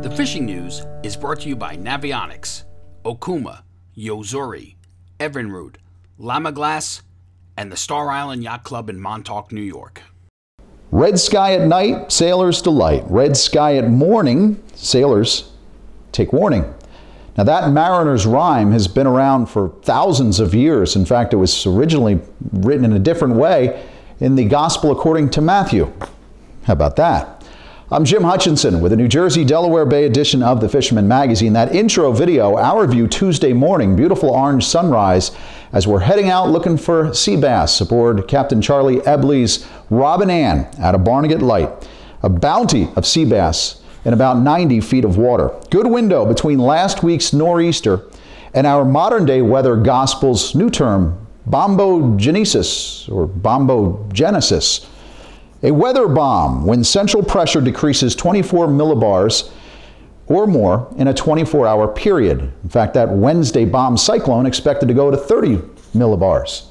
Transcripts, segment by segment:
The fishing news is brought to you by Navionics, Okuma, Yozuri, Evinrude, Llama Glass, and the Star Island Yacht Club in Montauk, New York. Red sky at night, sailors delight. Red sky at morning, sailors take warning. Now that mariner's rhyme has been around for thousands of years. In fact, it was originally written in a different way in the Gospel according to Matthew. How about that? I'm Jim Hutchinson with a New Jersey, Delaware Bay edition of the Fisherman magazine. That intro video, our view Tuesday morning, beautiful orange sunrise as we're heading out looking for sea bass aboard Captain Charlie Ebley's Robin Ann out of Barnegat Light. A bounty of sea bass in about 90 feet of water. Good window between last week's nor'easter and our modern day weather gospel's new term, bombogenesis or bombogenesis. A weather bomb when central pressure decreases 24 millibars or more in a 24-hour period. In fact, that Wednesday bomb cyclone expected to go to 30 millibars.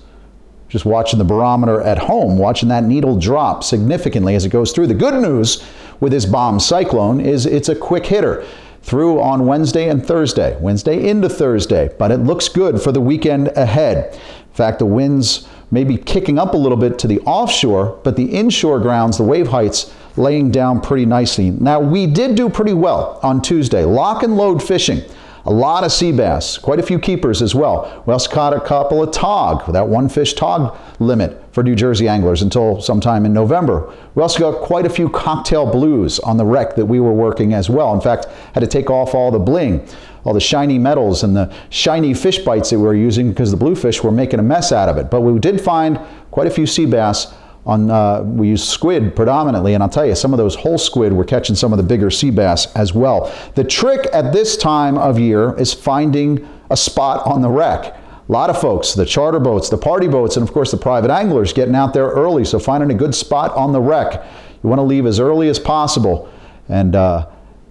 Just watching the barometer at home, watching that needle drop significantly as it goes through. The good news with this bomb cyclone is it's a quick hitter through on Wednesday and Thursday, Wednesday into Thursday, but it looks good for the weekend ahead. In fact, the winds may be kicking up a little bit to the offshore, but the inshore grounds, the wave heights, laying down pretty nicely. Now, we did do pretty well on Tuesday. Lock and load fishing. A lot of sea bass, quite a few keepers as well. We also caught a couple of tog, that one fish tog limit for New Jersey anglers until sometime in November. We also got quite a few cocktail blues on the wreck that we were working as well. In fact, had to take off all the bling, all the shiny metals and the shiny fish bites that we were using because the bluefish were making a mess out of it. But we did find quite a few sea bass. We use squid predominantly, and I'll tell you, some of those whole squid were catching some of the bigger sea bass as well. The trick at this time of year is finding a spot on the wreck. A lot of folks, the charter boats, the party boats, and of course the private anglers getting out there early, so finding a good spot on the wreck. You want to leave as early as possible and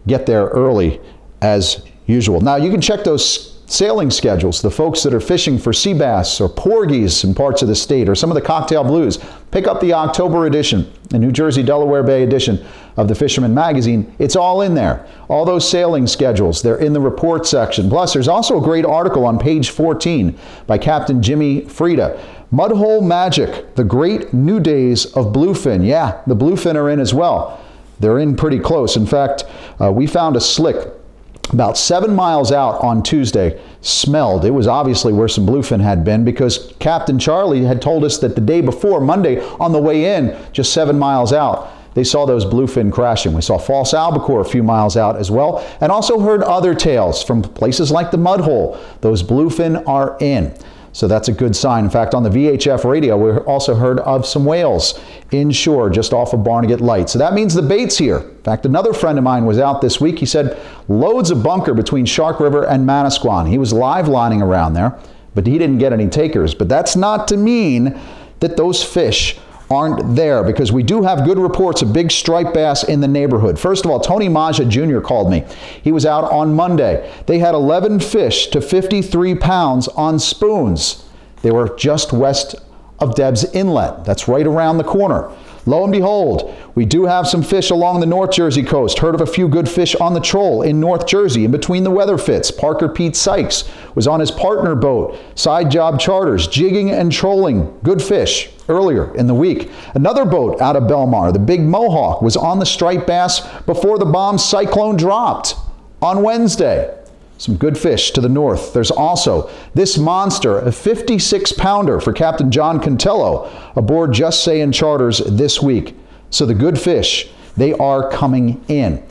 get there early as usual. Now you can check those sailing schedules, the folks that are fishing for sea bass or porgies in parts of the state or some of the cocktail blues. Pick up the October edition, the New Jersey, Delaware Bay edition of the Fisherman magazine. It's all in there. All those sailing schedules, they're in the report section. Plus, there's also a great article on page 14 by Captain Jimmy Frieda. Mudhole Magic, the great new days of bluefin. Yeah, the bluefin are in as well. They're in pretty close. In fact, we found a slick about 7 miles out on Tuesday, smelled. It was obviously where some bluefin had been because Captain Charlie had told us that the day before, Monday, on the way in, just 7 miles out, they saw those bluefin crashing. We saw false albacore a few miles out as well, and also heard other tales from places like the Mudhole. Those bluefin are in. So that's a good sign. In fact, on the VHF radio, we also heard of some whales inshore just off of Barnegat Light. So that means the bait's here. In fact, another friend of mine was out this week. He said loads of bunker between Shark River and Manasquan. He was live lining around there, but he didn't get any takers. But that's not to mean that those fish aren't there, because we do have good reports of big striped bass in the neighborhood. First of all, Tony Maja Jr. called me. He was out on Monday. They had 11 fish to 53 pounds on spoons. They were just west of Deb's Inlet. That's right around the corner. Lo and behold, we do have some fish along the North Jersey coast. Heard of a few good fish on the Troll in North Jersey in between the weather fits. Parker Pete Sykes was on his partner boat, side job charters, jigging and trolling good fish earlier in the week. Another boat out of Belmar, the Big Mohawk, was on the striped bass before the bomb cyclone dropped on Wednesday. Some good fish to the north. There's also this monster, a 56-pounder for Captain John Contello aboard Just Sayin' Charters this week. So the good fish, they are coming in.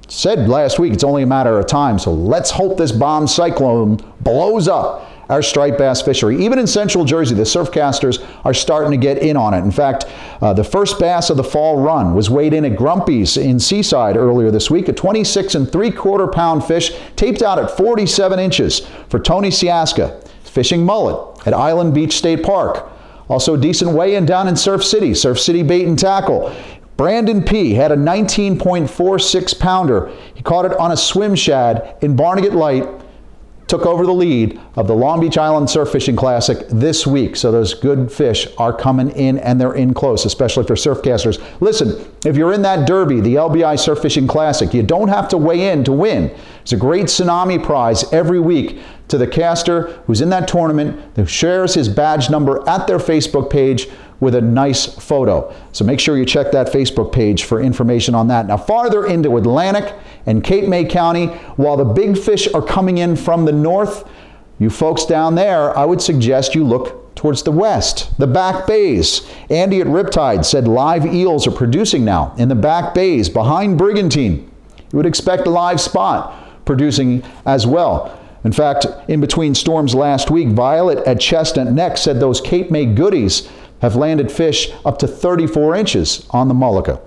Said last week it's only a matter of time, so let's hope this bomb cyclone blows up our striped bass fishery. Even in central Jersey, the surfcasters are starting to get in on it. In fact, the first bass of the fall run was weighed in at Grumpy's in Seaside earlier this week, a 26 3/4 pound fish taped out at 47 inches for Tony Siaska, fishing mullet at Island Beach State Park. Also a decent weigh-in down in Surf City Bait and Tackle. Brandon P. had a 19.46 pounder. He caught it on a swim shad in Barnegat Light took over the lead of the Long Beach Island Surf Fishing Classic this week. So those good fish are coming in, and they're in close, especially for surf casters. Listen, if you're in that derby, the LBI Surf Fishing Classic, you don't have to weigh in to win. It's a great tsunami prize every week to the caster who's in that tournament, who shares his badge number at their Facebook page with a nice photo. So make sure you check that Facebook page for information on that. Now, farther into Atlantic and Cape May County, while the big fish are coming in from the north, you folks down there, I would suggest you look towards the west, the back bays. Andy at Riptide said live eels are producing now in the back bays behind Brigantine. You would expect a live spot producing as well. In fact, in between storms last week, Violet at Chestnut Neck said those Cape May goodies have landed fish up to 34 inches on the Mullica.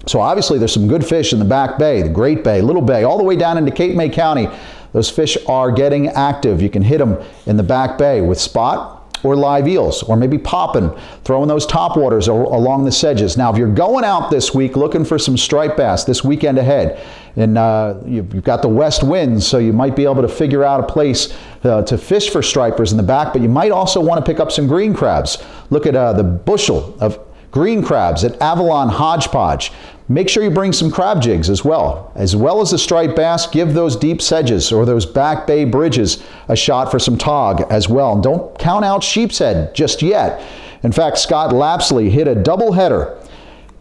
So obviously there's some good fish in the back bay, the Great Bay, Little Bay, all the way down into Cape May County. Those fish are getting active. You can hit them in the back bay with spot or live eels, or maybe popping, throwing those topwaters along the sedges. Now, if you're going out this week looking for some striped bass this weekend ahead, and you've got the west winds, so you might be able to figure out a place to fish for stripers in the back, but you might also want to pick up some green crabs. Look at the bushel of green crabs at Avalon Hodgepodge. Make sure you bring some crab jigs as well as the striped bass. Give those deep sedges or those back bay bridges a shot for some tog as well. And don't count out sheep's head just yet. In fact, Scott Lapsley hit a doubleheader.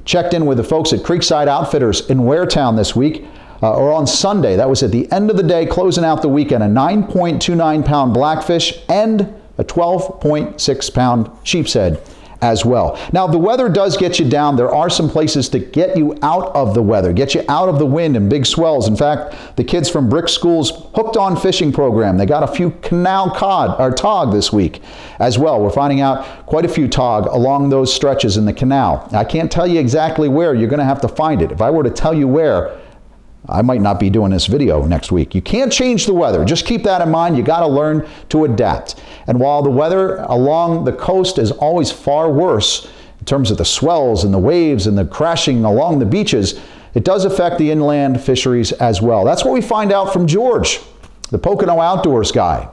Checked in with the folks at Creekside Outfitters in Waretown this week, or on Sunday. That was at the end of the day, closing out the weekend. A 9.29 pound blackfish and a 12.6 pound sheep's head as well. Now, if the weather does get you down, there are some places to get you out of the weather, get you out of the wind and big swells. In fact, the kids from Brick School's Hooked On Fishing program, they got a few canal cod or tog this week as well. We're finding out quite a few tog along those stretches in the canal. I can't tell you exactly where. You're going to have to find it. If I were to tell you where, I might not be doing this video next week. You can't change the weather. Just keep that in mind. You got to learn to adapt. And while the weather along the coast is always far worse in terms of the swells and the waves and the crashing along the beaches, it does affect the inland fisheries as well. That's what we find out from George, the Pocono Outdoors guy.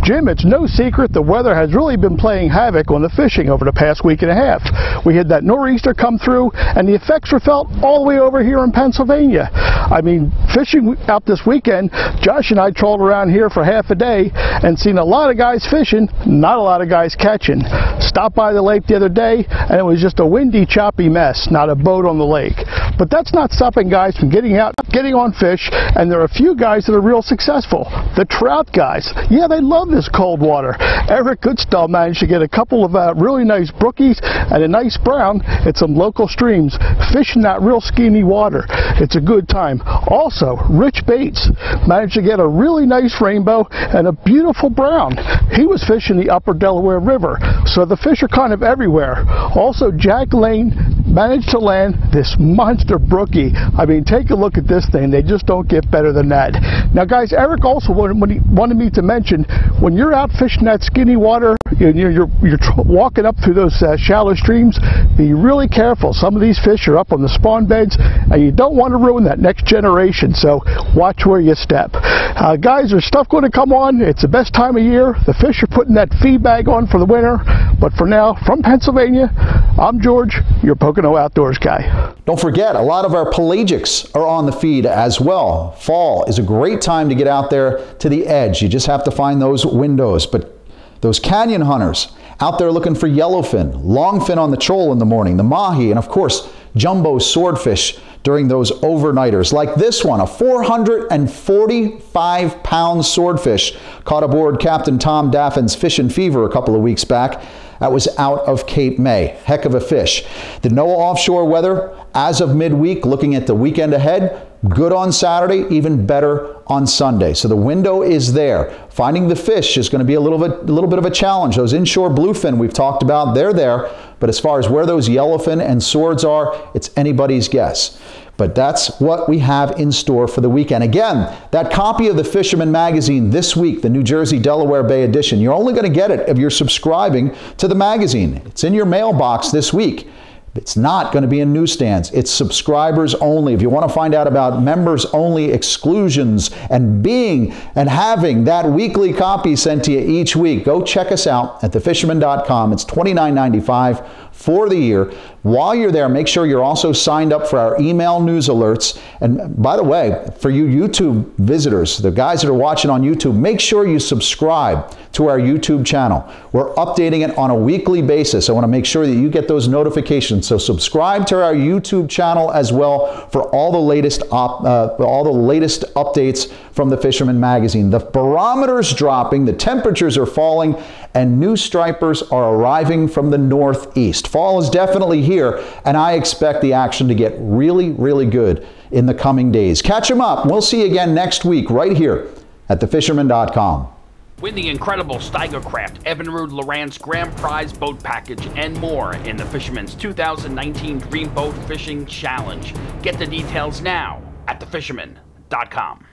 Jim, it's no secret the weather has really been playing havoc on the fishing over the past week and a half. We had that nor'easter come through, and the effects were felt all the way over here in Pennsylvania. I mean, fishing out this weekend, Josh and I trawled around here for half a day and seen a lot of guys fishing, not a lot of guys catching. Stopped by the lake the other day, and it was just a windy, choppy mess, not a boat on the lake. But that's not stopping guys from getting out, getting on fish, and there are a few guys that are real successful. The trout guys, yeah, they love this cold water. Eric Goodstall managed to get a couple of really nice brookies and a nice brown at some local streams, fishing that real skinny water. It's a good time. Also, Rich Bates managed to get a really nice rainbow and a beautiful brown. He was fishing the upper Delaware River, so the fish are kind of everywhere. Also, Jack Lane managed to land this monster brookie. I mean, take a look at this thing. They just don't get better than that. Now, guys, Eric also wanted me to mention, when you're out fishing that skinny water, you're walking up through those shallow streams, be really careful. Some of these fish are up on the spawn beds, and you don't want to ruin that next generation, so watch where you step. Guys, there's stuff going to come on. It's the best time of year. The fish are putting that feed bag on for the winter, but for now, from Pennsylvania, I'm George, your Pocono Outdoors guy. Don't forget, a lot of our pelagics are on the feed as well. Fall is a great time to get out there to the edge. You just have to find those windows. But those canyon hunters out there looking for yellowfin, longfin on the troll in the morning, the mahi, and of course, jumbo swordfish during those overnighters. Like this one, a 445-pound swordfish caught aboard Captain Tom Daffin's Fishin' Fever a couple of weeks back. That was out of Cape May. Heck of a fish. The NOAA offshore weather as of midweek, looking at the weekend ahead, good on Saturday, even better on Sunday. So the window is there. Finding the fish is going to be a little bit of a challenge. Those inshore bluefin we've talked about, they're there. But as far as where those yellowfin and swords are, it's anybody's guess. But that's what we have in store for the weekend. Again, that copy of the Fisherman magazine this week, the New Jersey Delaware Bay edition, you're only going to get it if you're subscribing to the magazine. It's in your mailbox this week. It's not going to be in newsstands. It's subscribers only. If you want to find out about members only exclusions and having that weekly copy sent to you each week, go check us out at thefisherman.com. It's $29.95 for the year. While you're there, make sure you're also signed up for our email news alerts. And by the way, for you YouTube visitors, the guys that are watching on YouTube, make sure you subscribe to our YouTube channel. We're updating it on a weekly basis. I want to make sure that you get those notifications. So subscribe to our YouTube channel as well for all the latest updates from the Fisherman magazine. The barometer's dropping, the temperatures are falling, and new stripers are arriving from the northeast. Fall is definitely here, and I expect the action to get really, really good in the coming days. Catch them up. We'll see you again next week right here at thefisherman.com. Win the incredible Steigercraft Evinrude Lowrance Grand Prize Boat Package and more in the Fisherman's 2019 Dream Boat Fishing Challenge. Get the details now at thefisherman.com.